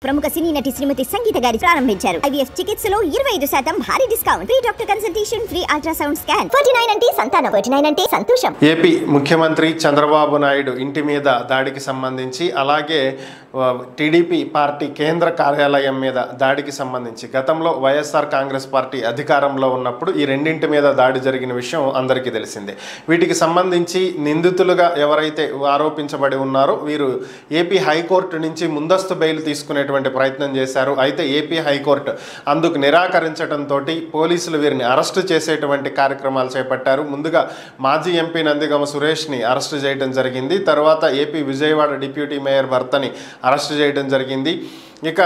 ప్రముఖ సినీ నటి శ్రీమతి సంగీత గారి ప్రారంభించారు. IVF చికిత్సలో 25% భారీ discount, free doctor consultation, free ultrasound scan. 49 అంటే సంతానం, 49 అంటే సంతోషం. ఏపీ ముఖ్యమంత్రి చంద్రబాబు నాయుడు ఇంటి మీద దాడికి సంబంధించి, అలాగే టీడీపీ పార్టీ కేంద్ర కార్యాలయం మీద దాడికి సంబంధించి గతంలో వైఎస్ఆర్ కాంగ్రెస్ పార్టీ అధికారంలో ఉన్నప్పుడు ఈ రెండింటి మీద దాడి జరిగిన విషయం అందరికీ తెలిసిందే. వీటికి సంబంధించి నిందితులుగా ఎవరైతే ఆరోపించబడి ఉన్నారో వీరు ఏపీ హైకోర్టు నుంచి ముందస్తు బెయిల్ తీసుకునేటువంటి ప్రయత్నం చేశారు. అయితే ఏపీ హైకోర్టు అందుకు నిరాకరించడంతో పోలీసులు వీరిని అరెస్టు చేసేటువంటి కార్యక్రమాలు చేపట్టారు. ముందుగా మాజీ ఎంపీ నందిగమ సురేష్ని అరెస్టు చేయడం జరిగింది. తర్వాత ఏపీ విజయవాడ డిప్యూటీ మేయర్ భర్తని అరెస్టు చేయడం జరిగింది. ఇక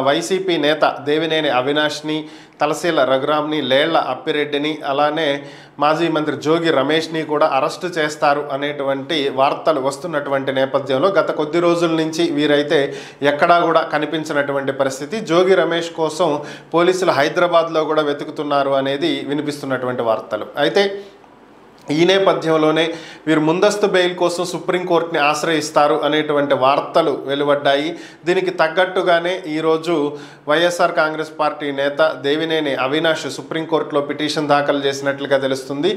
వైసీపీ నేత దేవినేని అవినాష్ని, తలసీల రఘురామ్ని, లేళ్ల అప్పిరెడ్డిని, అలానే మాజీ మంత్రి జోగి రమేష్ని కూడా అరెస్టు చేస్తారు అనేటువంటి వార్తలు వస్తున్నటువంటి నేపథ్యంలో గత కొద్ది రోజుల నుంచి వీరైతే ఎక్కడా కూడా కనిపించినటువంటి పరిస్థితి. జోగి రమేష్ కోసం పోలీసులు హైదరాబాద్లో కూడా వెతుకుతున్నారు అనేది వినిపిస్తున్నటువంటి వార్తలు. అయితే ఈ నేపథ్యంలోనే వీరు ముందస్తు బెయిల్ కోసం సుప్రీంకోర్టుని ఆశ్రయిస్తారు అనేటువంటి వార్తలు వెలువడ్డాయి. దీనికి తగ్గట్టుగానే ఈరోజు వైఎస్ఆర్ కాంగ్రెస్ పార్టీ నేత దేవినేని అవినాష్ సుప్రీంకోర్టులో పిటిషన్ దాఖలు చేసినట్లుగా తెలుస్తుంది.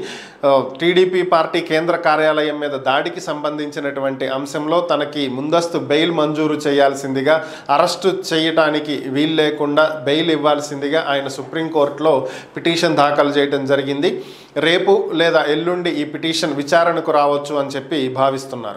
టీడీపీ పార్టీ కేంద్ర కార్యాలయం మీద దాడికి సంబంధించినటువంటి అంశంలో తనకి ముందస్తు బెయిల్ మంజూరు చేయాల్సిందిగా, అరెస్టు చేయడానికి వీలు లేకుండా బెయిల్ ఇవ్వాల్సిందిగా ఆయన సుప్రీంకోర్టులో పిటిషన్ దాఖలు చేయడం జరిగింది. రేపు లేదా ఎల్లుండి ఈ పిటిషన్ విచారణకు రావచ్చు అని చెప్పి భావిస్తున్నారు.